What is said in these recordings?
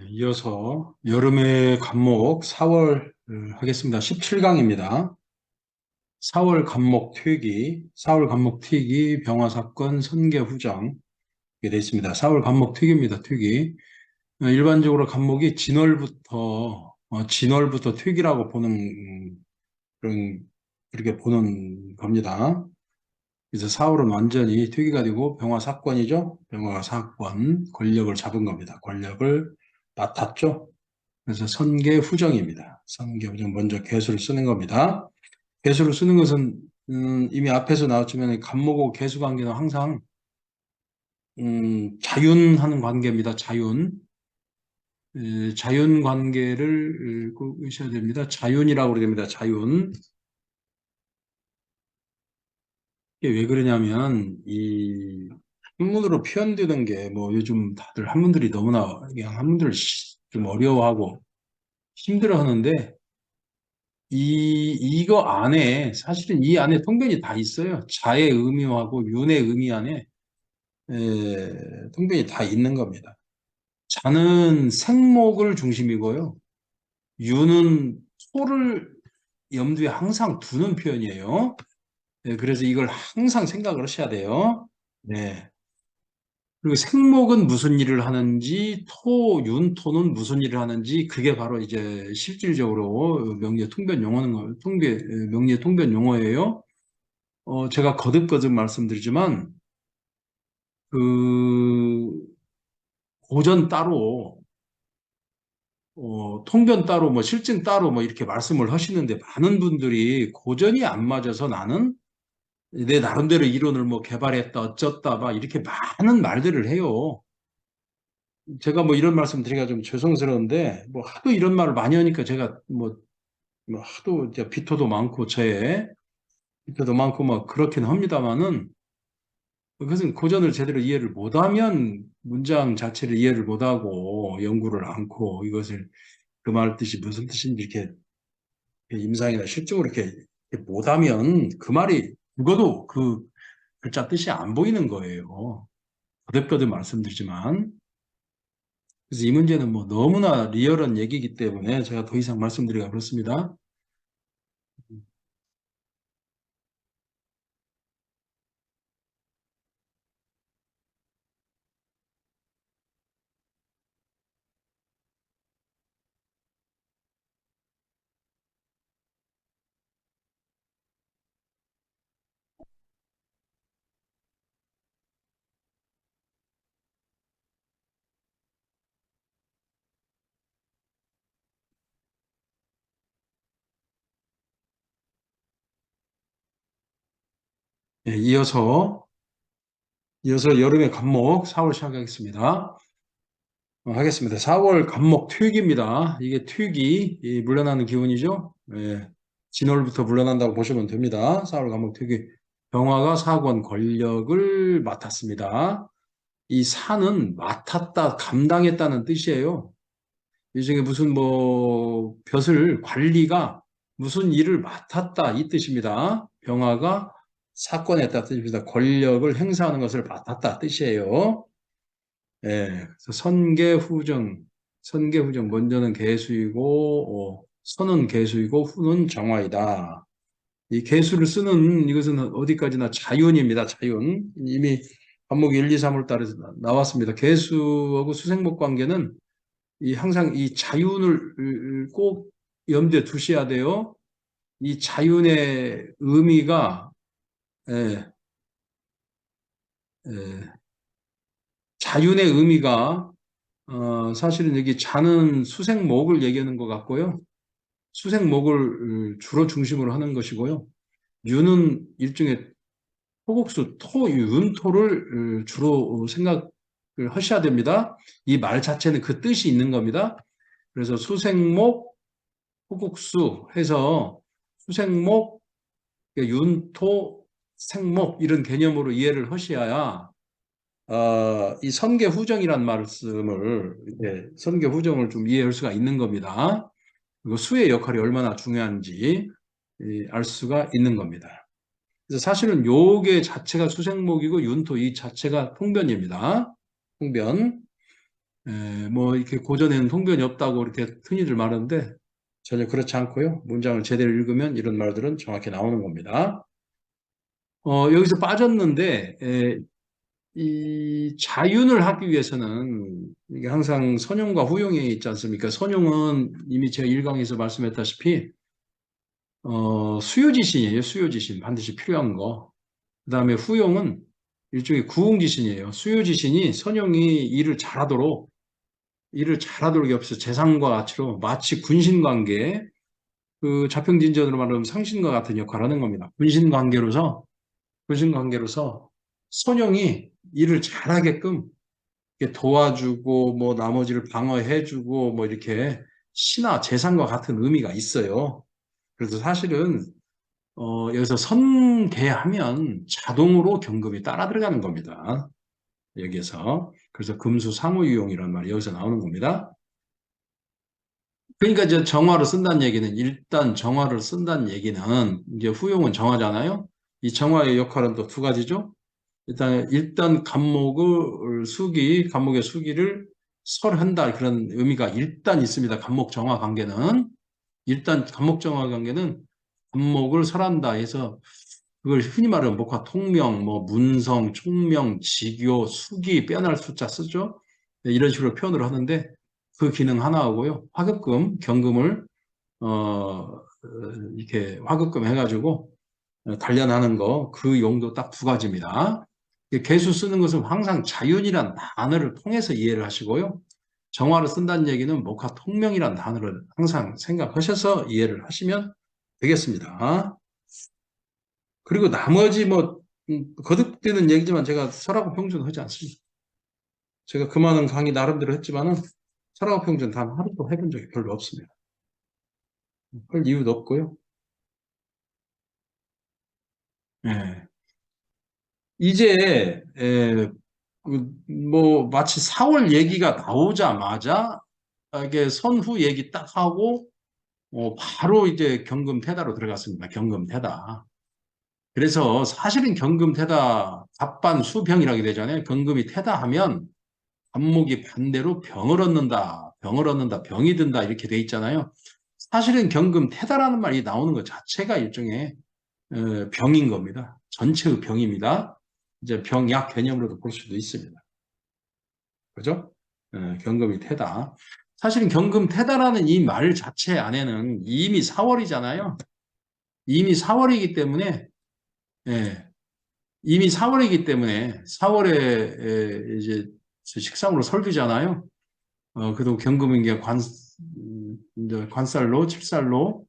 이어서 여름의 관목 4월 하겠습니다. 17강입니다. 4월 관목 퇴기, 4월 관목 퇴기, 병화사건, 선계후정 이렇게 되어 있습니다. 4월 관목 퇴기입니다. 퇴기. 일반적으로 관목이 진월부터 퇴기라고 보는 그런 그렇게 보는 겁니다. 그래서 4월은 완전히 퇴기가 되고 병화사건이죠. 병화사건 권력을 잡은 겁니다. 권력을 맡았죠. 그래서 선계후정입니다. 선계후정 먼저 개수를 쓰는 겁니다. 개수를 쓰는 것은 이미 앞에서 나왔지만 간목하고 개수 관계는 항상 자윤하는 관계입니다. 자윤. 자윤 관계를 꼭 으셔야 됩니다. 자윤이라고 그럽니다. 자윤. 이게 왜 그러냐면 이 한문으로 표현되는 게 뭐 요즘 다들 한문들이 너무나 그냥 한문들을 좀 어려워하고 힘들어하는데 이거 안에, 사실은 이 안에 통변이 다 있어요. 자의 의미하고 윤의 의미 안에, 통변이 다 있는 겁니다. 자는 생목을 중심이고요. 윤은 소를 염두에 항상 두는 표현이에요. 그래서 이걸 항상 생각을 하셔야 돼요. 네. 그리고 생목은 무슨 일을 하는지, 윤토는 무슨 일을 하는지, 그게 바로 이제 실질적으로 명리의 통변 용어는, 명리의 통변 용어예요. 제가 거듭거듭 말씀드리지만, 그, 고전 따로, 통변 따로, 뭐, 실증 따로, 뭐, 이렇게 말씀을 하시는데, 많은 분들이 고전이 안 맞아서 나는 내 나름대로 이론을 뭐 개발했다, 어쩌다, 막, 이렇게 많은 말들을 해요. 제가 뭐 이런 말씀 드리기가 좀 죄송스러운데, 뭐, 하도 이런 말을 많이 하니까 제가 뭐 하도 이제 비토도 많고, 저에, 비토도 많고, 뭐, 그렇긴 합니다만은, 그것은 고전을 제대로 이해를 못하면 문장 자체를 이해를 못하고 연구를 않고 이것을 그 말 뜻이 무슨 뜻인지 이렇게 임상이나 실증으로 이렇게 못하면 그 말이 죽어도 그 글자 뜻이 안 보이는 거예요. 거듭거듭 말씀드리지만. 그래서 이 문제는 뭐 너무나 리얼한 얘기이기 때문에 제가 더 이상 말씀드리기가 그렇습니다. 예, 이어서 여름의 관목 4월 시작하겠습니다. 하겠습니다. 4월 간목 퇴기입니다. 이게 퇴기, 물러나는 기운이죠. 예, 진월부터 물러난다고 보시면 됩니다. 4월 간목 퇴기. 병화가 사권 권력을 맡았습니다. 이 사는 맡았다, 감당했다는 뜻이에요. 이 중에 무슨 뭐 벼슬 관리가 무슨 일을 맡았다 이 뜻입니다. 병화가 사건했다 뜻입니다. 권력을 행사하는 것을 맡았다 뜻이에요. 예, 그래서 선계후정, 먼저는 계수이고, 선은 계수이고, 후는 정화이다. 이 계수를 쓰는 이것은 어디까지나 자윤입니다. 자윤. 이미 관목 1, 2, 3월 달에 나왔습니다. 계수하고 수생목 관계는 항상 이 자윤을 꼭 염두에 두셔야 돼요. 이 자윤의 의미가, 예, 예, 자윤의 의미가 사실은 여기 자는 수생목을 얘기하는 것 같고요. 수생목을 주로 중심으로 하는 것이고요. 유는 일종의 토국수, 윤토를 주로 생각을 하셔야 됩니다. 이 말 자체는 그 뜻이 있는 겁니다. 그래서 수생목, 토국수 해서 수생목, 윤토, 생목 이런 개념으로 이해를 하셔야 이 선계후정이란 말씀을 선계후정을 좀 이해할 수가 있는 겁니다. 그리고 수의 역할이 얼마나 중요한지 알 수가 있는 겁니다. 그래서 사실은 요게 자체가 수생목이고 윤토 이 자체가 통변입니다. 통변. 뭐 이렇게 고전에는 통변이 없다고 이렇게 흔히들 말하는데 전혀 그렇지 않고요. 문장을 제대로 읽으면 이런 말들은 정확히 나오는 겁니다. 여기서 빠졌는데 이 자윤을 하기 위해서는 이게 항상 선용과 후용이 있지 않습니까? 선용은 이미 제가 1강에서 말씀했다시피 수요지신이에요. 수요지신 반드시 필요한 거. 그다음에 후용은 일종의 구응지신이에요. 수요지신이 선용이 일을 잘하도록 옆에서 재상과 같이로 마치 군신관계 그 자평진전으로 말하면 상신과 같은 역할을 하는 겁니다. 군신관계로서 선영이 일을 잘하게끔 이렇게 도와주고 뭐 나머지를 방어해주고 뭐 이렇게 신하 재상과 같은 의미가 있어요. 그래서 사실은 여기서 선계하면 자동으로 경금이 따라 들어가는 겁니다. 여기에서 그래서 금수 상호유용이라는 말이 여기서 나오는 겁니다. 그러니까 이제 정화를 쓴다는 얘기는 일단 정화를 쓴다는 얘기는 이제 후용은 정화잖아요. 이 정화의 역할은 또 두 가지죠. 일단 감목의 수기를 설한다 그런 의미가 일단 있습니다. 감목 정화 관계는 일단 감목 정화 관계는 감목을 설한다 해서 그걸 흔히 말하는 목화 통명, 뭐 문성, 총명, 직요, 수기, 빼어날 숫자 쓰죠. 네, 이런 식으로 표현을 하는데 그 기능 하나 하고요. 화급금, 경금을 이렇게 화급금 해가지고 단련하는 거 그 용도 딱 두 가지입니다. 개수 쓰는 것은 항상 자윤이란 단어를 통해서 이해를 하시고요. 정화를 쓴다는 얘기는 목화 통명이란 단어를 항상 생각하셔서 이해를 하시면 되겠습니다. 그리고 나머지 뭐 거듭되는 얘기지만 제가 설하고 평준을 하지 않습니다. 제가 그 많은 강의 나름대로 했지만은 설하고 평준 단 하루도 해본 적이 별로 없습니다. 할 이유도 없고요. 예. 이제 뭐 마치 4월 얘기가 나오자마자 이게 선후 얘기 딱 하고 바로 이제 경금 태다로 들어갔습니다. 경금 태다. 그래서 사실은 경금 태다 갑반 수병이라게 되잖아요. 경금이 태다 하면 갑목이 반대로 병을 얻는다, 병이 든다 이렇게 돼 있잖아요. 사실은 경금 태다라는 말이 나오는 것 자체가 일종의 병인 겁니다. 전체의 병입니다. 이제 병약 개념으로도 볼 수도 있습니다. 그죠? 경금이 태다. 사실은 경금 태다라는 이 말 자체 안에는 이미 4월이잖아요. 이미 4월이기 때문에 예, 이미 4월이기 때문에 4월에 이제 식상으로 설비잖아요. 그래도 경금은 이게 이제 관살로 칠살로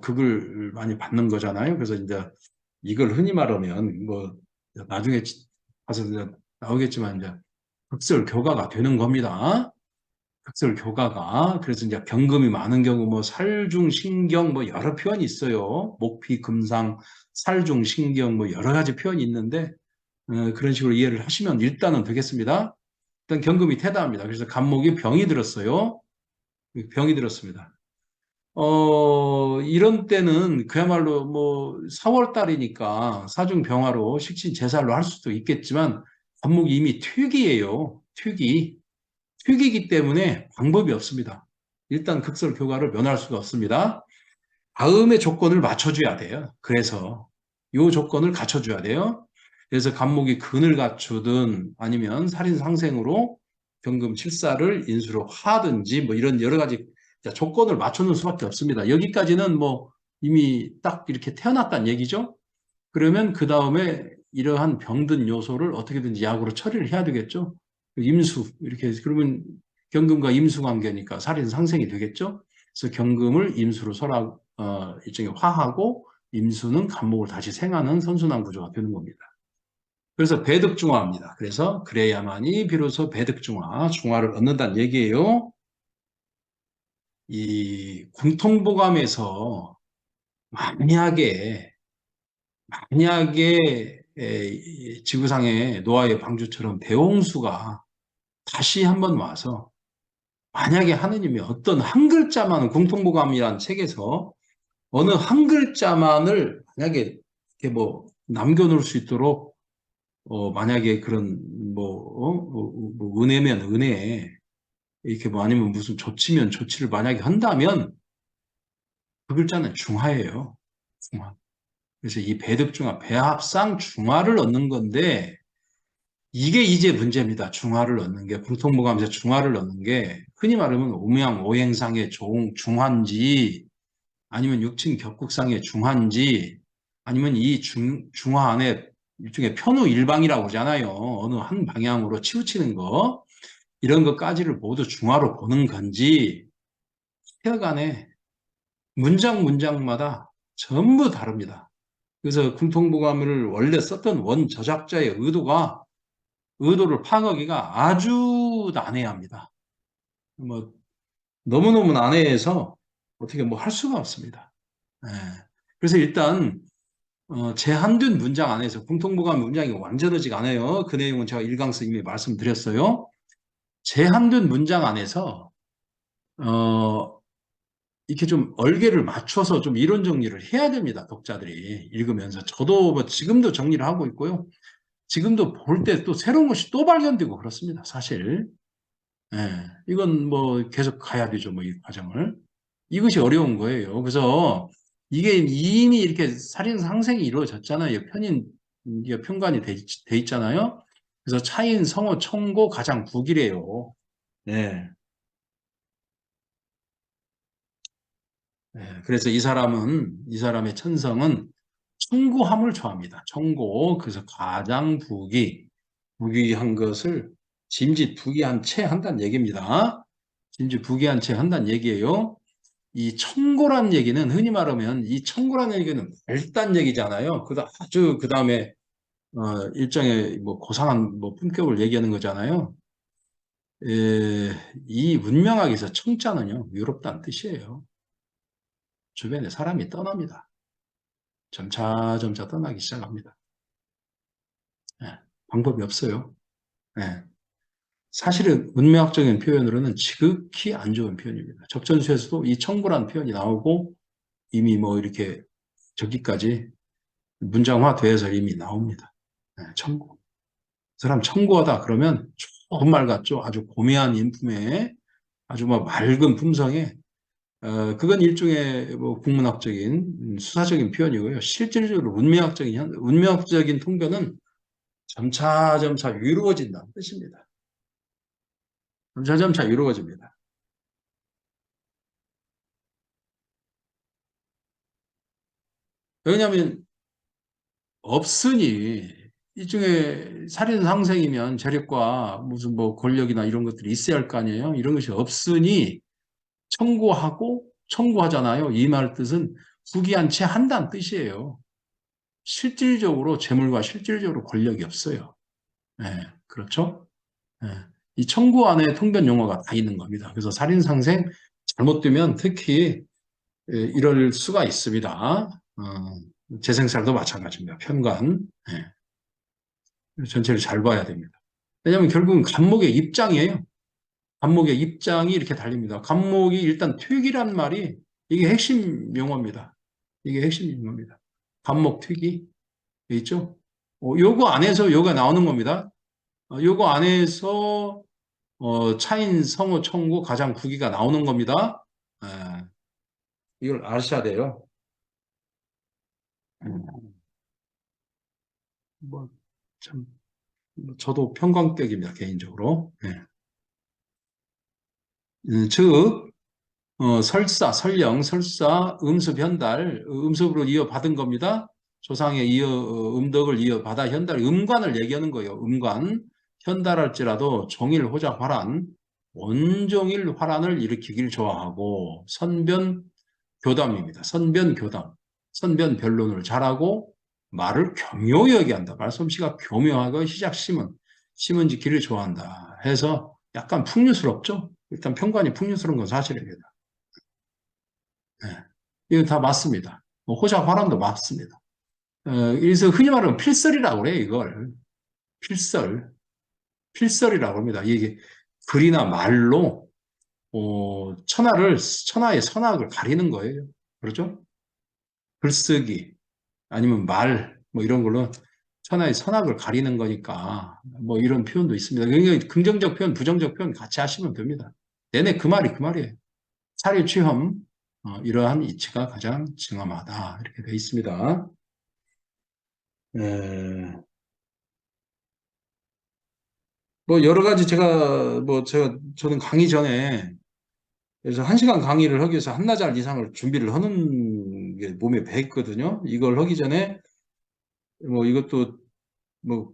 극을 많이 받는 거잖아요. 그래서 이제 이걸 흔히 말하면 뭐 나중에 가서 이제 나오겠지만 이제 극설교가가 되는 겁니다. 극설교가가 그래서 이제 경금이 많은 경우 뭐 살중 신경 뭐 여러 표현이 있어요. 목피 금상 살중 신경 뭐 여러 가지 표현이 있는데 그런 식으로 이해를 하시면 일단은 되겠습니다. 일단 경금이 태다합니다. 그래서 간목이 병이 들었어요. 병이 들었습니다. 이런 때는 그야말로 뭐 4월 달이니까 사중병화로 식신제살로 할 수도 있겠지만 간목이 이미 퇴기예요. 퇴기. 퇴기이기 때문에 방법이 없습니다. 일단 극설교가를 면할 수가 없습니다. 다음의 조건을 맞춰줘야 돼요. 그래서 이 조건을 갖춰줘야 돼요. 그래서 간목이 근을 갖추든 아니면 살인상생으로 경금칠사를 인수로 하든지 뭐 이런 여러 가지 조건을 맞춰놓을 수밖에 없습니다. 여기까지는 뭐 이미 딱 이렇게 태어났다는 얘기죠. 그러면 그 다음에 이러한 병든 요소를 어떻게든지 약으로 처리를 해야 되겠죠. 임수 이렇게 그러면 경금과 임수 관계니까 살인 상생이 되겠죠. 그래서 경금을 임수로 일종의 화하고 임수는 간목을 다시 생하는 선순환 구조가 되는 겁니다. 그래서 배득중화입니다. 그래서 그래야만이 비로소 배득중화, 중화를 얻는다는 얘기예요. 이 공통보감에서 만약에 지구상의 노아의 방주처럼 대홍수가 다시 한번 와서 만약에 하느님이 어떤 한 글자만 공통보감이라는 책에서 어느 한 글자만을 만약에 이렇게 뭐 남겨놓을 수 있도록 만약에 그런 뭐 은혜면 은혜 이렇게 뭐 아니면 무슨 조치면 조치를 만약에 한다면 그 글자는 중하예요. 중하. 그래서 이 배득중하, 배합상 중하를 얻는 건데 이게 이제 문제입니다. 중하를 얻는 게 공통모감에서 중하를 얻는 게 흔히 말하면 오명 오행상의 중하인지 아니면 육친 격국상의 중하인지 아니면 이 중하 안에 일종의 편우 일방이라고 그러잖아요. 어느 한 방향으로 치우치는 거 이런 것까지를 모두 중하로 보는 건지 하여간에 문장 문장마다 전부 다릅니다. 그래서 궁통보감을 원래 썼던 원 저작자의 의도를 파악하기가 아주 난해합니다. 뭐 너무너무 난해해서 어떻게 뭐 할 수가 없습니다. 예. 그래서 일단 제한된 문장 안에서 궁통보감 문장이 완전하지가 않아요. 그 내용은 제가 일강서 이미 말씀드렸어요. 제한된 문장 안에서 어, 이렇게 좀 얼개를 맞춰서 좀 이론 정리를 해야 됩니다. 독자들이 읽으면서. 저도 뭐 지금도 정리를 하고 있고요. 지금도 볼 때 또 새로운 것이 또 발견되고 그렇습니다. 사실. 예, 이건 뭐 계속 가야 되죠. 뭐 이 과정을. 이것이 어려운 거예요. 그래서 이게 이미 이렇게 살인 상생이 이루어졌잖아요. 이게 편관이 돼 있잖아요. 그래서 차인, 성호, 청고 가장 북이래요. 네. 네. 그래서 이 사람의 천성은 청고함을 좋아합니다. 청고. 그래서 가장 부귀한 것을 짐짓 부귀한 채 한다는 얘기입니다. 짐짓 부귀한 채 한다는 얘기예요. 이 청고란 얘기는 흔히 말하면 이 청고라는 얘기는 발단 얘기잖아요. 아주 그 다음에 일종의 뭐 고상한 뭐 품격을 얘기하는 거잖아요. 이 문명학에서 청자는요 유럽다는 뜻이에요. 주변에 사람이 떠납니다. 점차 점차 떠나기 시작합니다. 예, 방법이 없어요. 예. 사실은 문명학적인 표현으로는 지극히 안 좋은 표현입니다. 적전수에서도 이 청구란 표현이 나오고 이미 뭐 이렇게 저기까지 문장화돼서 이미 나옵니다. 네, 청구. 그 사람 청구하다 그러면 좋은 말 같죠. 아주 고매한 인품에 아주 뭐 맑은 품성에 그건 일종의 뭐 국문학적인 수사적인 표현이고요. 실질적으로 문명학적인 통변은 점차 점차 이루어진다는 뜻입니다. 점차 점차 이루어집니다. 왜냐하면 없으니 일종의 살인 상생이면 재력과 무슨 뭐 권력이나 이런 것들이 있어야 할 거 아니에요. 이런 것이 없으니 청구하잖아요. 이 말 뜻은 부기한 채 한다는 뜻이에요. 실질적으로 재물과 실질적으로 권력이 없어요. 네, 그렇죠? 네. 이 청구 안에 통변 용어가 다 있는 겁니다. 그래서 살인 상생 잘못되면 특히 이럴 수가 있습니다. 재생살도 마찬가지입니다. 편관. 네. 전체를 잘 봐야 됩니다. 왜냐하면 결국은 감목의 입장이에요. 감목의 입장이 이렇게 달립니다. 감목이 일단 퇴기란 말이 이게 핵심 용어입니다. 이게 핵심 용어입니다. 감목 퇴기 있죠? 요거 안에서 요가 나오는 겁니다. 요거 안에서 차인 성어 청구 가장 부기가 나오는 겁니다. 예, 이걸 아셔야 돼요. 뭐, 참, 저도 편광격입니다, 개인적으로. 예. 즉, 설령, 설사, 음습, 현달, 음습으로 이어받은 겁니다. 조상의 음덕을 이어받아 현달, 음관을 얘기하는 거예요. 음관. 현달할지라도 종일 호작 화란, 온종일 화란을 일으키길 좋아하고, 선변 교담입니다. 선변 교담. 선변 변론을 잘하고, 말을 교묘하게 한다. 말솜씨가 교묘하고 심은 지키를 좋아한다. 해서 약간 풍류스럽죠? 일단 평관이 풍류스러운 건 사실입니다. 네. 이거 다 맞습니다. 뭐 호작 화란도 맞습니다. 그래서 흔히 말하면 필설이라고 그래요, 이걸. 필설. 필설이라고 합니다. 이게 글이나 말로, 천하의 선악을 가리는 거예요. 그렇죠? 글쓰기, 아니면 뭐 이런 걸로 천하의 선악을 가리는 거니까, 뭐 이런 표현도 있습니다. 그러니까 긍정적 표현, 부정적 표현 같이 하시면 됩니다. 내내 그 말이에요. 사리 취험, 이러한 이치가 가장 증엄하다. 이렇게 되어 있습니다. 에, 뭐 여러 가지 저는 강의 전에 그래서 1시간 강의를 하기 위해서 한나절 이상을 준비를 하는 게 몸에 배 있거든요. 이걸 하기 전에 뭐 이것도 뭐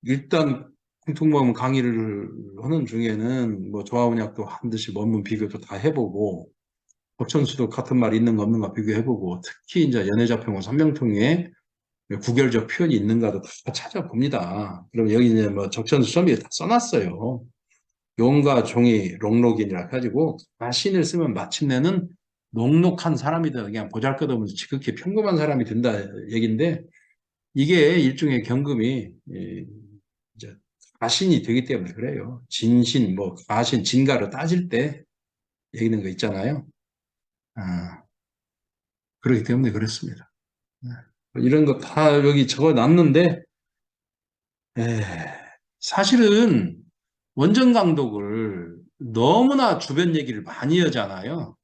일단 공통모험 강의를 하는 중에는 뭐 조화원약도 반드시 원문 비교도 다 해보고 고천수도 같은 말 있는가 없는가 비교해보고 특히 이제 연애자평원 삼명통에 구결적 표현이 있는가도 다 찾아봅니다. 그럼 여기 이제 뭐 적천수 선비에 다 써놨어요. 용과 종이 롱록이라 해가지고 가신을 쓰면 마침내는 녹록한 사람이다. 그냥 보잘것없는 지극히 평범한 사람이 된다 얘기인데 이게 일종의 경금이 이제 가신이 되기 때문에 그래요. 진신, 뭐 가신, 진가로 따질 때 얘기는 거 있잖아요. 아, 그렇기 때문에 그렇습니다. 네. 이런 거 다 여기 적어 놨는데 사실은 원전 강독을 너무나 주변 얘기를 많이 하잖아요.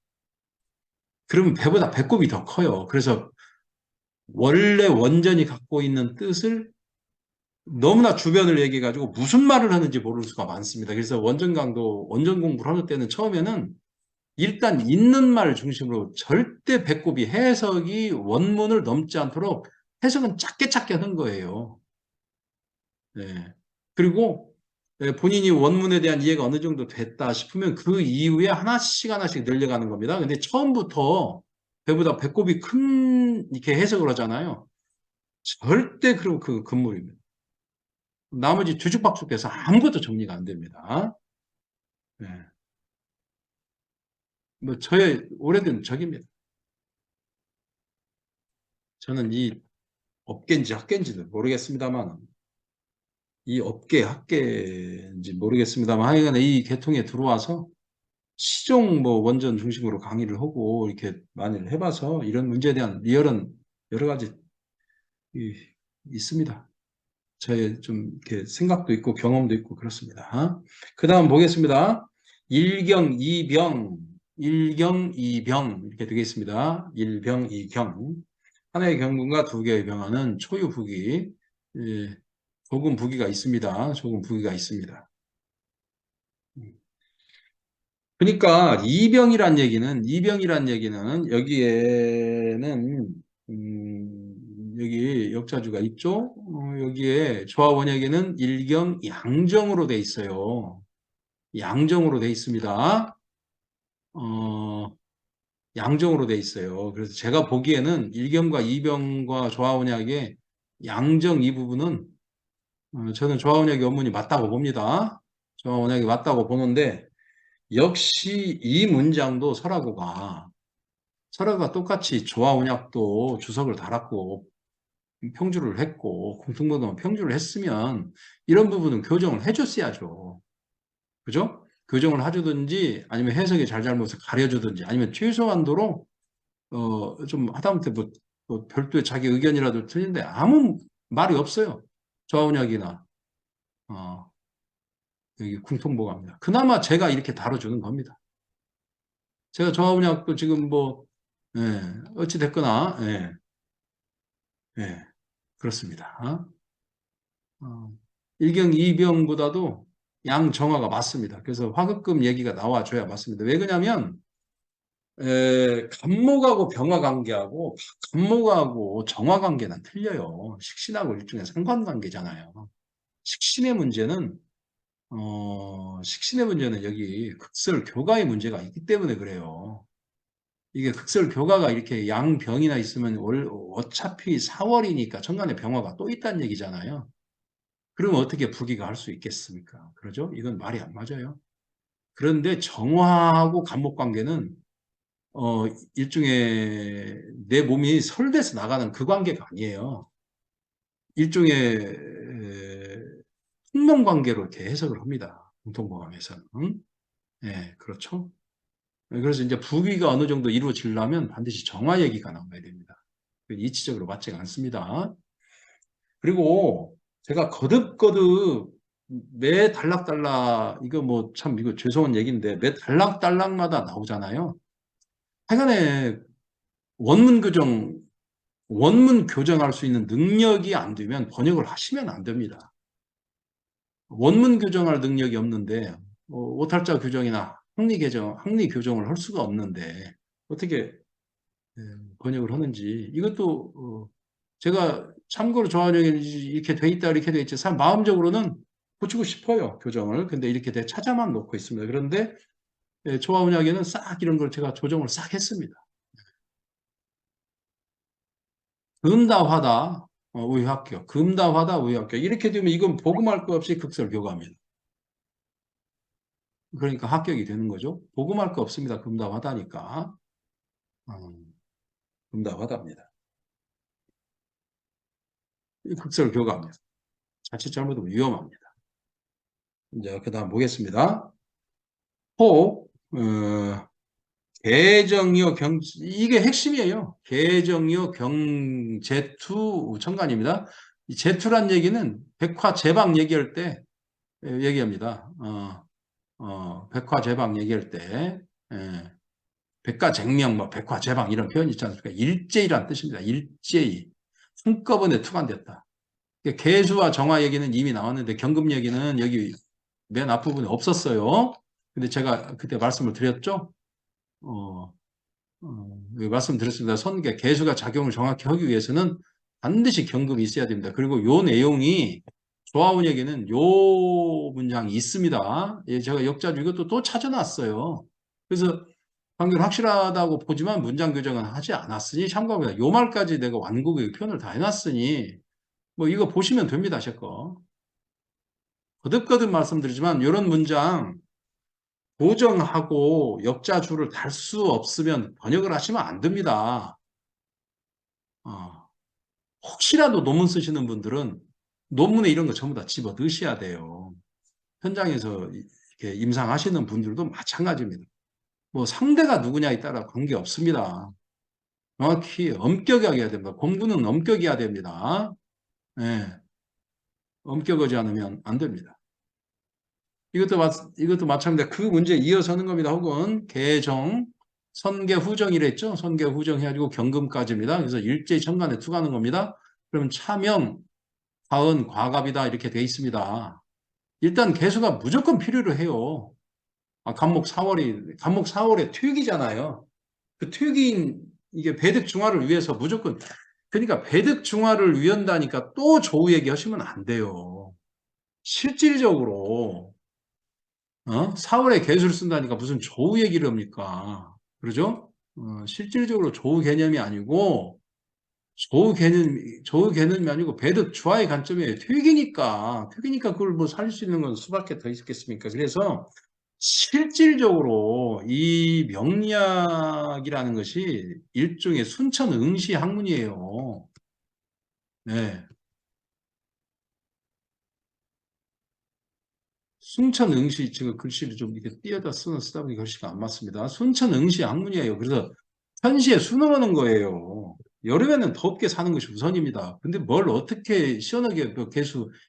그러면 배보다 배꼽이 더 커요. 그래서 원래 원전이 갖고 있는 뜻을 너무나 주변을 얘기해가지고 무슨 말을 하는지 모를 수가 많습니다. 그래서 원전 강도, 원전 공부를 하는 때는 처음에는 일단 있는 말 중심으로 절대 배꼽이 해석이 원문을 넘지 않도록 해석은 작게 작게 한 거예요. 네. 그리고 본인이 원문에 대한 이해가 어느 정도 됐다 싶으면 그 이후에 하나씩 늘려가는 겁니다. 근데 처음부터 배보다 배꼽이 큰 이렇게 해석을 하잖아요. 절대 그럼 그 금물입니다. 나머지 뒤죽박죽해서 아무것도 정리가 안 됩니다. 네. 뭐 저의 오래된 적입니다. 저는 이 업계인지 학계인지는 모르겠습니다만 이 업계 학계인지 모르겠습니다만 하여간 이 계통에 들어와서 시종 뭐 원전 중심으로 강의를 하고 이렇게 많이 해봐서 이런 문제에 대한 리얼은 여러 가지 이- 있습니다. 저의 좀 이렇게 생각도 있고 경험도 있고 그렇습니다. 그 다음 보겠습니다. 일경, 이병, 이렇게 되겠습니다. 일병, 이경. 하나의 경군과 두 개의 병화는 초유부기, 예, 조금 부기가 있습니다. 조금 부기가 있습니다. 그러니까 이병이란 얘기는 여기에는 여기 역사주가 있죠. 여기에 조합원에게는 일경 양정으로 돼 있어요. 양정으로 돼 있습니다. 어, 양정으로 돼 있어요. 그래서 제가 보기에는 일경과 이병과 조합원약의 양정 이 부분은 저는 조합원약의 원문이 맞다고 봅니다. 조합원약이 맞다고 보는데 역시 이 문장도 설화가 똑같이 조화운약도 주석을 달았고 평주를 했고 공통번호 평주를 했으면 이런 부분은 교정을 해줬어야죠. 그죠? 교정을 해주든지 아니면 해석의 잘잘못을 가려주든지 아니면 최소한도로 좀 하다못해 뭐 별도의 자기 의견이라도 틀린데 아무 말이 없어요. 조화운약이나 어, 여기 궁통보감입니다. 그나마 제가 이렇게 다뤄주는 겁니다. 제가 조합운약도 지금 뭐 예, 어찌 됐거나 예, 예, 그렇습니다. 일경 이병보다도 양정화가 맞습니다. 그래서 화급금 얘기가 나와줘야 맞습니다. 왜 그러냐면 간목하고 병화 관계하고 간목하고 정화 관계는 틀려요. 식신하고 일종의 상관관계잖아요. 식신의 문제는 식신의 문제는 여기 극설 교가의 문제가 있기 때문에 그래요. 이게 극설 교가가 이렇게 양병이나 있으면 어차피 4월이니까 천간에 병화가 또 있다는 얘기잖아요. 그러면 어떻게 부기가 할 수 있겠습니까? 그러죠? 이건 말이 안 맞아요. 그런데 정화하고 간목 관계는 일종의 내 몸이 설돼서 나가는 그 관계가 아니에요. 일종의 숙명 관계로 이렇게 해석을 합니다. 공통보감에서는. 네, 그렇죠. 그래서 이제 부기가 어느 정도 이루어지려면 반드시 정화 얘기가 나와야 됩니다. 이치적으로 맞지가 않습니다. 그리고 제가 거듭거듭 매 단락단락, 이거 뭐 참 이거 죄송한 얘기인데, 매 단락단락마다 나오잖아요. 하여간에 원문 교정, 원문 교정할 수 있는 능력이 안 되면 번역을 하시면 안 됩니다. 원문 교정할 능력이 없는데, 오탈자 교정이나 학리 교정을 할 수가 없는데, 어떻게 번역을 하는지. 이것도, 제가 참고로 좋아하는 게 이렇게 돼 있다, 이렇게 돼 있지. 사람 마음적으로는 고치고 싶어요, 교정을. 근데 이렇게 찾아만 놓고 있습니다. 그런데, 조화운약에는 싹 이런 걸 제가 조정을 싹 했습니다. 금다화다, 의학교. 금다화다, 의학교. 이렇게 되면 이건 복음할 거 없이 극설교감입니다. 그러니까 합격이 되는 거죠. 복음할 거 없습니다. 금다화다니까. 금다화답니다. 극설교감입니다. 자칫 잘못하면 위험합니다. 이제 그 다음 보겠습니다. 호, 개정여 이게 핵심이에요. 개정여 경제투 청간입니다. 이 제투란 얘기는 백화제방 얘기할 때 얘기합니다. 백화제방 얘기할 때, 백가쟁명, 뭐, 백화제방 이런 표현이 있지 않습니까? 일제히란 뜻입니다. 일제히. 한꺼번에 투관됐다. 개수와 정화 얘기는 이미 나왔는데 경금 얘기는 여기 맨 앞부분에 없었어요. 근데 제가 그때 말씀을 드렸죠. 어, 말씀드렸습니다. 선계, 개수가 작용을 정확히 하기 위해서는 반드시 경금이 있어야 됩니다. 그리고 요 내용이 조화운에게는 요 문장이 있습니다. 예, 제가 역자주 이것도 또 찾아놨어요. 그래서 판결 확실하다고 보지만 문장 교정은 하지 않았으니 참고합니다. 요 말까지 내가 완곡의 표현을 다 해놨으니 뭐 이거 보시면 됩니다. 제 거. 거듭거듭 말씀드리지만 이런 문장 고정하고 역자주를 달 수 없으면 번역을 하시면 안 됩니다. 혹시라도 논문 쓰시는 분들은 논문에 이런 거 전부 다 집어 넣으셔야 돼요. 현장에서 이렇게 임상하시는 분들도 마찬가지입니다. 뭐 상대가 누구냐에 따라 관계 없습니다. 정확히 엄격하게 해야 됩니다. 공부는 엄격해야 됩니다. 네, 엄격하지 않으면 안 됩니다. 이것도 마찬가지입니다. 그 문제에 이어서는 겁니다. 혹은 개정, 선계 후정이랬죠? 선계 후정 해가지고 경금까지입니다. 그래서 일제 천간에 투가하는 겁니다. 그럼 차명, 가은, 과갑이다 이렇게 돼 있습니다. 일단 개수가 무조건 필요로 해요. 간목 4월에 퇴기잖아요. 그 퇴기인 이게 배득 중화를 위해서 무조건 그러니까 배득 중화를 위한다니까 또 조우 얘기하시면 안 돼요. 실질적으로 4월에 개수를 쓴다니까 무슨 조우 얘기를 합니까? 그러죠? 실질적으로 조우 개념이 아니고 조우 개념이 아니고 배득 주화의 관점이에요. 퇴기니까 그걸 뭐 살릴 수 있는 건 수밖에 더 있겠습니까? 그래서 실질적으로 이 명리학이라는 것이 일종의 순천응시 학문이에요. 네. 순천응시, 제가 글씨를 좀 이렇게 띄어다 쓰다 보니 글씨가 안 맞습니다. 순천응시 학문이에요. 그래서 현시에 수능하는 거예요. 여름에는 덥게 사는 것이 우선입니다. 근데 뭘 어떻게 시원하게 뭐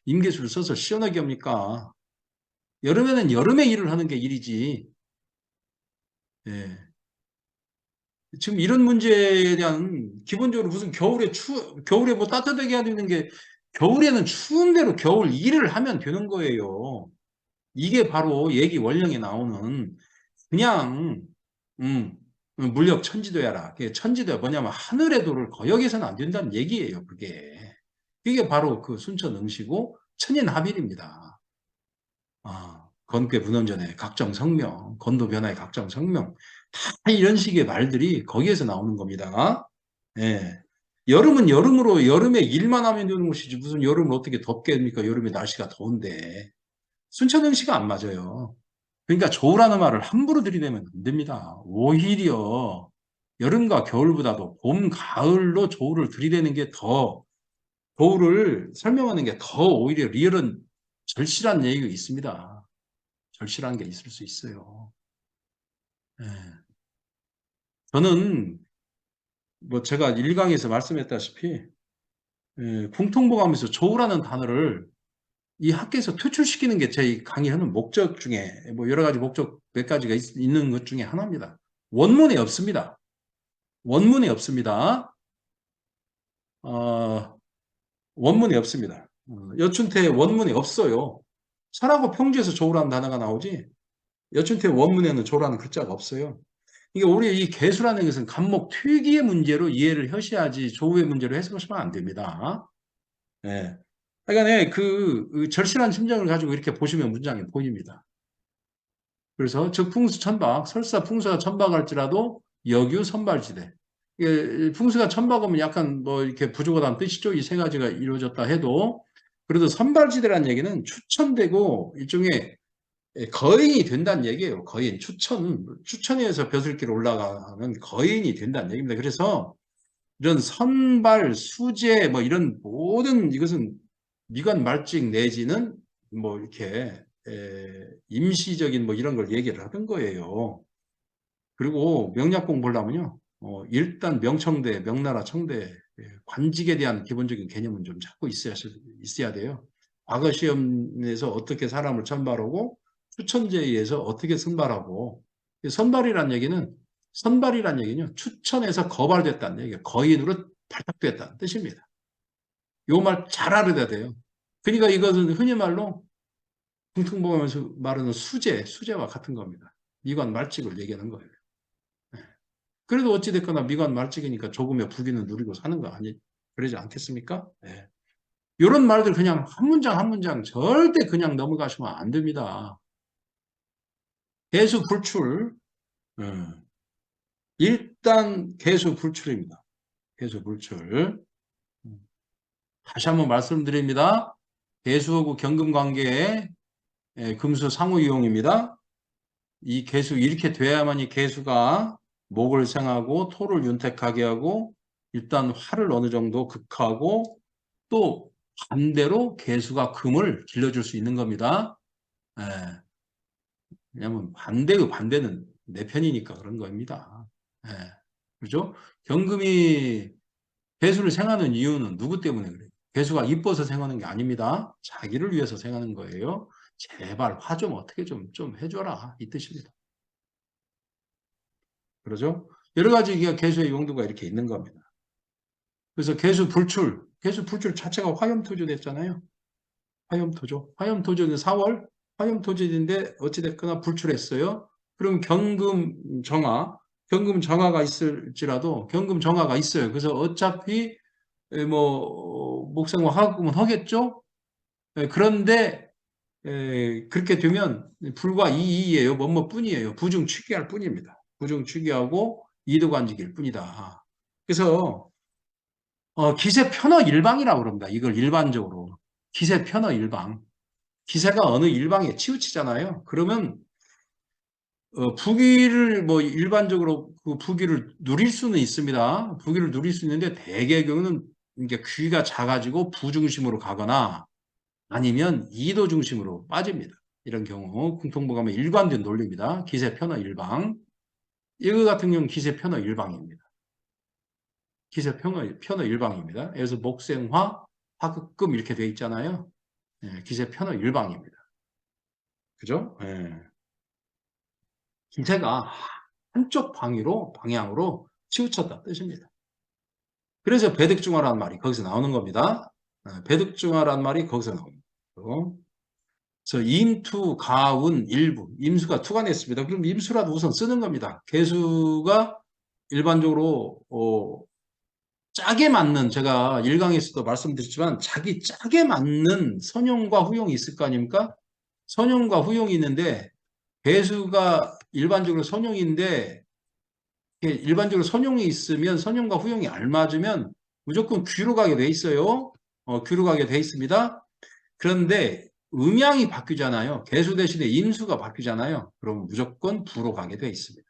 임계수를 써서 시원하게 합니까? 여름에는 여름에 일을 하는 게 일이지. 예. 지금 이런 문제에 대한 기본적으로 무슨 겨울에 뭐 따뜻하게 해야 되는 게 겨울에는 추운 대로 겨울 일을 하면 되는 거예요. 이게 바로 얘기 원령에 나오는 그냥 물력 천지도야라. 그게 천지도야 뭐냐면 하늘의 도를 거역해서는 안 된다는 얘기예요. 그게 바로 그 순천응시고 천인합일입니다. 건괴 분원전의 각정 성명, 건도 변화의 각정 성명 다 이런 식의 말들이 거기에서 나오는 겁니다. 예. 여름은 여름으로 여름에 일만 하면 되는 것이지 무슨 여름을 어떻게 덥게 합니까? 여름에 날씨가 더운데 순천응시가 안 맞아요. 그러니까 조우라는 말을 함부로 들이대면 안 됩니다. 오히려 여름과 겨울보다도 봄, 가을로 조우를 들이대는 게 더, 조우를 설명하는 게 더 오히려 리얼은 절실한 얘기가 있습니다. 절실한 게 있을 수 있어요. 예. 저는 뭐 제가 일강에서 말씀했다시피 공통보감에서 조우라는 단어를 이 학계에서 퇴출시키는 게 제 강의하는 목적 중에 뭐 여러 가지 목적 몇 가지가 있는 것 중에 하나입니다. 원문에 없습니다. 원문에 없습니다. 어, 원문에 없습니다. 여춘태 원문에 없어요. 설하고 평지에서 조라는 단어가 나오지 여춘태 원문에는 조라는 글자가 없어요. 이게 우리 이 개수라는 것은 간목 특이의 문제로 이해를 하셔야지 조우의 문제로 해석하시면 안 됩니다. 예. 그러니까 그 절실한 심정을 가지고 이렇게 보시면 문장이 보입니다. 그래서 즉풍수 천박, 설사 풍수가 천박할지라도 역유 선발지대. 이게 풍수가 천박하면 약간 뭐 이렇게 부족하다는 뜻이죠. 이 세 가지가 이루어졌다 해도 그래도 선발지대라는 얘기는 추천되고 일종의 거인이 된다는 얘기예요. 거인, 추천에 의해서 벼슬길에 올라가는 거인이 된다는 얘기입니다. 그래서 이런 선발, 수재, 뭐 이런 모든 이것은 미관 말직 내지는 뭐 이렇게 임시적인 뭐 이런 걸 얘기를 하던 거예요. 그리고 명략 공부하려면요. 일단 명청대, 명나라 청대 관직에 대한 기본적인 개념은 좀 잡고 있어야 돼요. 과거 시험에서 어떻게 사람을 선발하고 추천제에 의해서 어떻게 선발하고 선발이란 얘기는 추천에서 거발됐다는 얘기예요. 거인으로 발탁됐다는 뜻입니다. 요 말 잘 알아야 돼요. 그러니까 이것은 흔히 말로 궁퉁복음에서 말하는 수재와 같은 겁니다. 미관 말직을 얘기하는 거예요. 네. 그래도 어찌됐거나 미관 말직이니까 조금의 부귀는 누리고 사는 거 아니, 그러지 않겠습니까? 네. 이런 말들 그냥 한 문장 한 문장 절대 그냥 넘어가시면 안 됩니다. 개수 불출. 일단 개수 불출입니다. 개수 불출. 다시 한번 말씀드립니다. 개수하고 경금 관계의 금수 상호 이용입니다. 이 개수 이렇게 돼야만이 개수가 목을 생하고 토를 윤택하게 하고 일단 화를 어느 정도 극하고 또 반대로 개수가 금을 길러줄 수 있는 겁니다. 예, 왜냐하면 반대의 반대는 내 편이니까 그런 겁니다. 예, 그죠? 경금이 개수를 생하는 이유는 누구 때문에 그래요? 개수가 이뻐서 생하는 게 아닙니다. 자기를 위해서 생하는 거예요. 제발 화 좀 어떻게 좀 해줘라 이 뜻입니다. 그러죠? 여러 가지 개수의 용도가 이렇게 있는 겁니다. 그래서 개수 불출 자체가 화염토지 됐잖아요. 화염토죠. 화염토지는 4월 화염토지인데 어찌됐거나 불출했어요. 그럼 경금정화가 있을지라도 경금정화가 있어요. 그래서 어차피 뭐 목생과 화학금은 하겠죠. 그런데 그렇게 되면 불과 이이예요. 뭐뭐뿐이에요. 부중취기할 뿐입니다. 부중취기하고 이도관직일 뿐이다. 그래서 기세 편어 일방이라고 그럽니다. 이걸 일반적으로 기세 편어 일방. 기세가 어느 일방에 치우치잖아요. 그러면 부귀를 뭐 일반적으로 그 부귀를 누릴 수는 있습니다. 부귀를 누릴 수 있는데 대개의 경우는 이게 귀가 작아지고 부중심으로 가거나 아니면 이도 중심으로 빠집니다. 이런 경우 궁통부감의 일관된 논리입니다. 기세 편어 일방. 이거 같은 경우는 기세 편어 일방입니다. 기세 편어 일방입니다. 그래서 목생화, 화극금 이렇게 돼 있잖아요. 기세 편어 일방입니다. 그죠? 기세가 한쪽 방향으로 치우쳤다 뜻입니다. 그래서 배득중화라는 말이 거기서 나오는 겁니다. 배득중화라는 말이 거기서 나옵니다. 그래서 임투, 가운, 일부. 임수가 투가 냈습니다. 그럼 임수라도 우선 쓰는 겁니다. 개수가 일반적으로 짝에 맞는 제가 1강에서도 말씀드렸지만 자기 짝에 맞는 선용과 후용이 있을 거 아닙니까? 선용과 후용이 있는데 개수가 일반적으로 선용인데 일반적으로 선용이 있으면 선용과 후용이 알맞으면 무조건 귀로 가게 돼 있어요. 귀로 가게 돼 있습니다. 그런데 음양이 바뀌잖아요. 개수 대신에 임수가 바뀌잖아요. 그럼 무조건 부로 가게 돼 있습니다.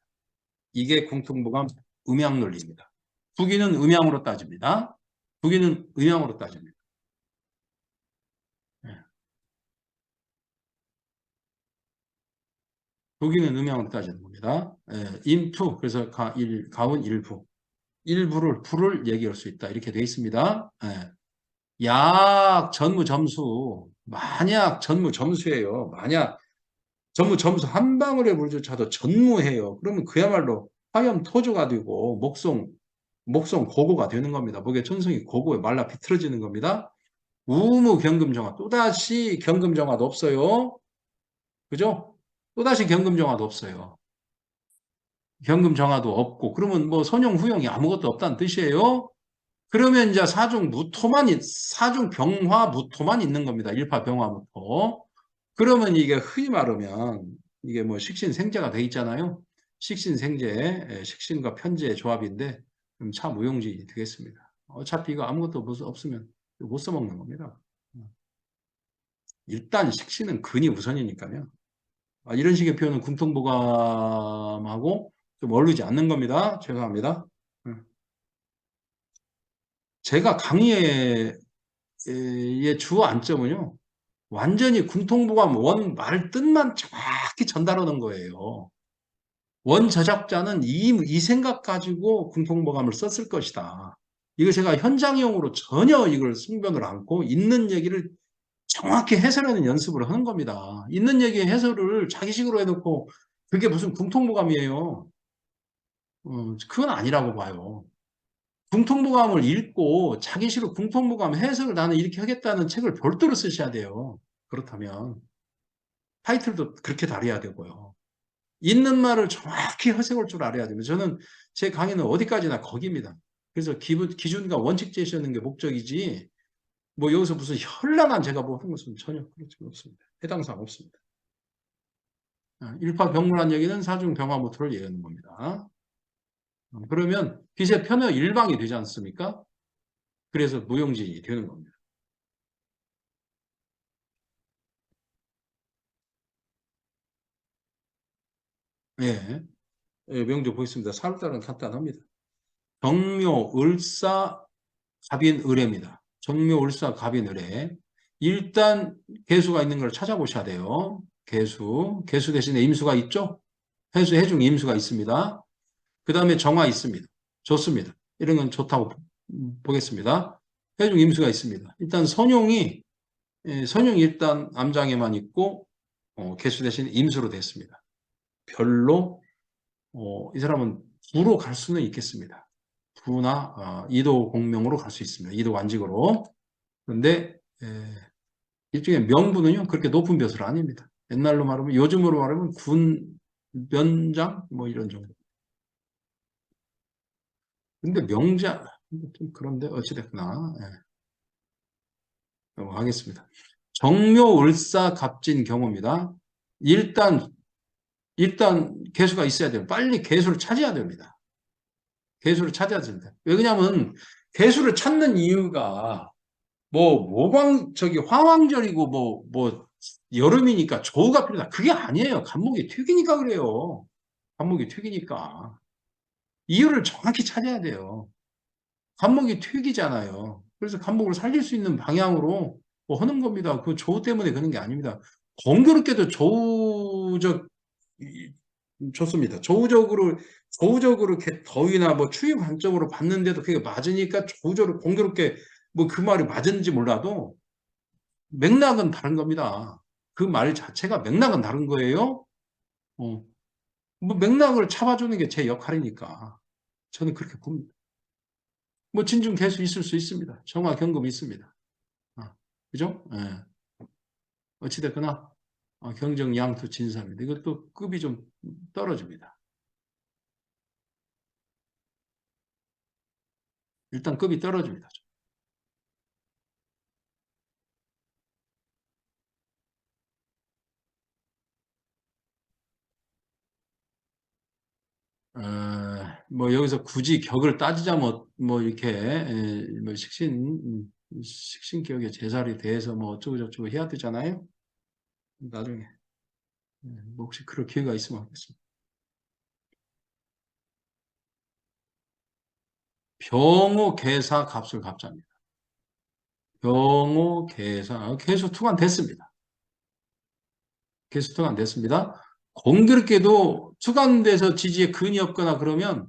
이게 궁통부감 음양 논리입니다. 부기는 음양으로 따집니다. 부기는 음양으로 따집니다. 예. 부기는 음양으로 따지는 겁니다. 임투 그래서 가운 일부. 일부를 부를 얘기할 수 있다. 이렇게 돼 있습니다. 약 전무 점수, 만약 전무 점수예요. 만약 전무 점수 한 방울의 물조차도 전무해요. 그러면 그야말로 화염토조가 되고 목성 고고가 되는 겁니다. 목의 천성이 고고에 말라 비틀어지는 겁니다. 우무 경금정화 또다시 경금정화도 없어요. 그죠? 또다시 경금정화도 없어요. 경금정화도 없고 그러면 뭐 선용후용이 아무것도 없다는 뜻이에요. 그러면 이제 사중 병화 무토만 있는 겁니다. 일파병화 무토. 그러면 이게 흔히 말하면 이게 뭐 식신생재가 돼 있잖아요. 식신생재, 식신과 편재의 조합인데 그럼 차무용지 되겠습니다. 어차피 이거 아무것도 없으면 못 써먹는 겁니다. 일단 식신은 근이 우선이니까요. 이런 식의 표현은 군통보감하고 좀 어울리지 않는 겁니다. 죄송합니다. 제가 강의의 주안점은요. 완전히 군통보감 원 말 뜻만 정확히 전달하는 거예요. 원 저작자는 이 생각 가지고 군통보감을 썼을 것이다. 이거 제가 현장용으로 전혀 이걸 승변을 않고 있는 얘기를 정확히 해설하는 연습을 하는 겁니다. 있는 얘기 해설을 자기식으로 해놓고 그게 무슨 궁통보감이에요. 그건 아니라고 봐요. 궁통보감을 읽고 자기식으로 궁통보감 해석을 나는 이렇게 하겠다는 책을 별도로 쓰셔야 돼요. 그렇다면 타이틀도 그렇게 다뤄야 되고요. 있는 말을 정확히 해석할 줄 알아야 됩니다. 저는 제 강의는 어디까지나 거기입니다. 그래서 기준과 원칙 제시하는 게 목적이지 뭐 여기서 무슨 현란한 제가 뭐 한 것은 전혀 그렇지 않습니다. 해당 사항 없습니다. 일파병문안 얘기는 사중병화무토를 얘기하는 겁니다. 그러면 빛의 편의 일방이 되지 않습니까? 그래서 무용지이 되는 겁니다. 예, 예, 명조 보겠습니다. 4월달은 간단합니다. 정묘, 을사, 갑인, 을해입니다. 정묘, 을사, 갑인, 을해. 일단 개수가 있는 걸 찾아보셔야 돼요. 개수 대신에 임수가 있죠? 해중 임수가 있습니다. 그 다음에 정화 있습니다. 좋습니다. 이런 건 좋다고 보겠습니다. 해중 임수가 있습니다. 일단 선용이 일단 암장에만 있고 개수 대신 임수로 됐습니다. 별로 이 사람은 부로 갈 수는 있겠습니다. 부나 이도 공명으로 갈 수 있습니다. 이도 완직으로. 그런데 일종의 명부는요 그렇게 높은 벼슬 아닙니다. 옛날로 말하면 요즘으로 말하면 군 면장 뭐 이런 정도. 근데 명자 좀 그런데 어찌됐구나. 넘어가겠습니다. 정묘 을사 갑진 경우입니다. 일단 개수가 있어야 돼요. 빨리 개수를 찾아야 됩니다. 개수를 찾아야 됩니다. 왜냐하면 개수를 찾는 이유가 저기 화왕절이고 여름이니까 조우가 필요하다. 그게 아니에요. 간목이 튀기니까 그래요. 간목이 튀기니까. 이유를 정확히 찾아야 돼요. 간목이 튀기잖아요. 그래서 간목을 살릴 수 있는 방향으로 뭐 하는 겁니다. 그 조우 때문에 그런 게 아닙니다. 공교롭게도 좋습니다. 조우적으로 이렇게 더위나 뭐 추위 관점으로 봤는데도 그게 맞으니까 조우적으로 공교롭게 뭐 그 말이 맞은지 몰라도 맥락은 다른 겁니다. 그 말 자체가 맥락은 다른 거예요. 어, 뭐 맥락을 잡아주는 게 제 역할이니까 저는 그렇게 봅니다. 뭐 진중 개수 있을 수 있습니다. 정화 경금 있습니다. 그죠? 예. 어찌됐거나 경정 양투 진사입니다. 이것도 급이 좀 떨어집니다. 일단 급이 떨어집니다. 뭐 여기서 굳이 격을 따지자면 뭐 이렇게 뭐 식신격의 제살이 돼서 뭐 어쩌고 저쩌고 해야 되잖아요. 나중에 뭐 혹시 그럴 기회가 있으면 하겠습니다. 병호 개사 값을 갑자입니다. 병호 개사 개수 투관됐습니다. 개수 투관됐습니다. 공교롭게도 투관돼서 지지에 근이 없거나 그러면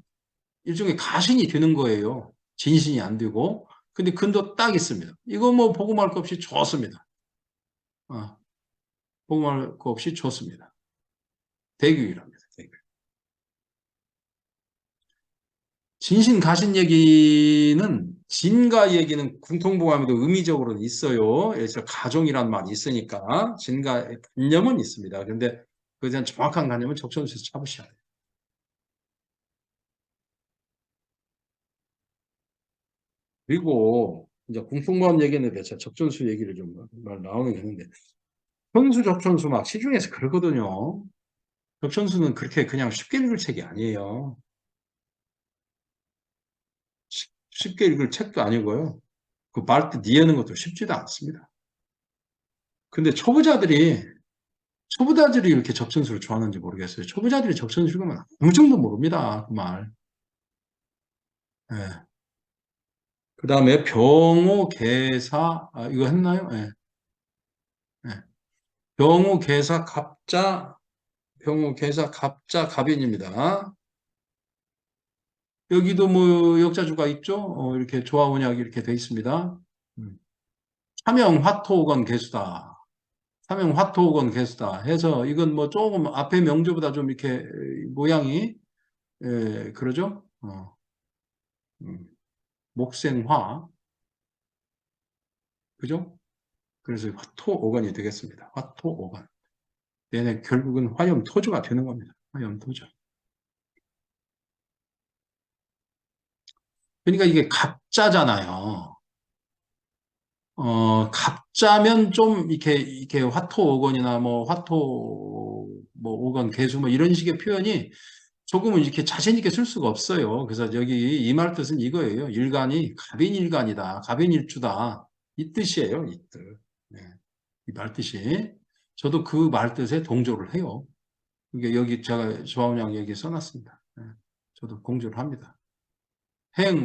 일종의 가신이 되는 거예요. 진신이 안 되고 근데 근도 딱 있습니다. 이거 뭐 복음할 것 없이 좋습니다. 어, 복음할 것 없이 좋습니다. 대규율합니다. 대규율. 진신 가신 얘기는 진가 얘기는 궁통보감에도 의미적으로는 있어요. 그래서 가종이란 말이 있으니까 진가의 관념은 있습니다. 그런데 그에 대한 정확한 관념은 적천수에서 잡으셔야 돼요. 그리고 이제 궁통보감 얘기는 제가 적천수 얘기를 좀 말 나오는 게 있는데 현수 적천수 막 시중에서 그러거든요. 적천수는 그렇게 그냥 쉽게 읽을 책이 아니에요. 쉽게 읽을 책도 아니고요. 그 말뜻 이해하는 것도 쉽지도 않습니다. 근데 초보자들이 이렇게 적천수를 좋아하는지 모르겠어요. 초보자들이 적천수 읽으면 아무 정도 모릅니다. 그 말. 예. 그 다음에 병호, 계사, 이거 했나요? 예. 예. 병호, 계사, 갑자, 병호, 계사, 갑자, 갑인입니다. 여기도 뭐 역자주가 있죠? 이렇게 조화원약이 이렇게 돼 있습니다. 음. 사명, 화토건, 개수다. 사명, 화토건, 개수다. 해서 이건 뭐 조금 앞에 명조보다 좀 이렇게 모양이, 그러죠? 음. 목생화. 그죠? 그래서 화토오건이 되겠습니다. 화토오건. 얘네 결국은 화염토주가 되는 겁니다. 화염토주. 그러니까 이게 갑자잖아요. 갑자면 좀 이렇게 화토오건이나 뭐 화토 뭐 오건 개수 뭐 이런 식의 표현이 조금은 이렇게 자신 있게 쓸 수가 없어요. 그래서 여기 이 말 뜻은 이거예요. 일간이 갑인일간이다. 갑인일주다. 이 뜻이에요. 이 뜻. 네. 이 말 뜻이. 저도 그 말 뜻에 동조를 해요. 이게 여기 제가 조합량 얘기 써놨습니다. 네. 저도 공조를 합니다. 행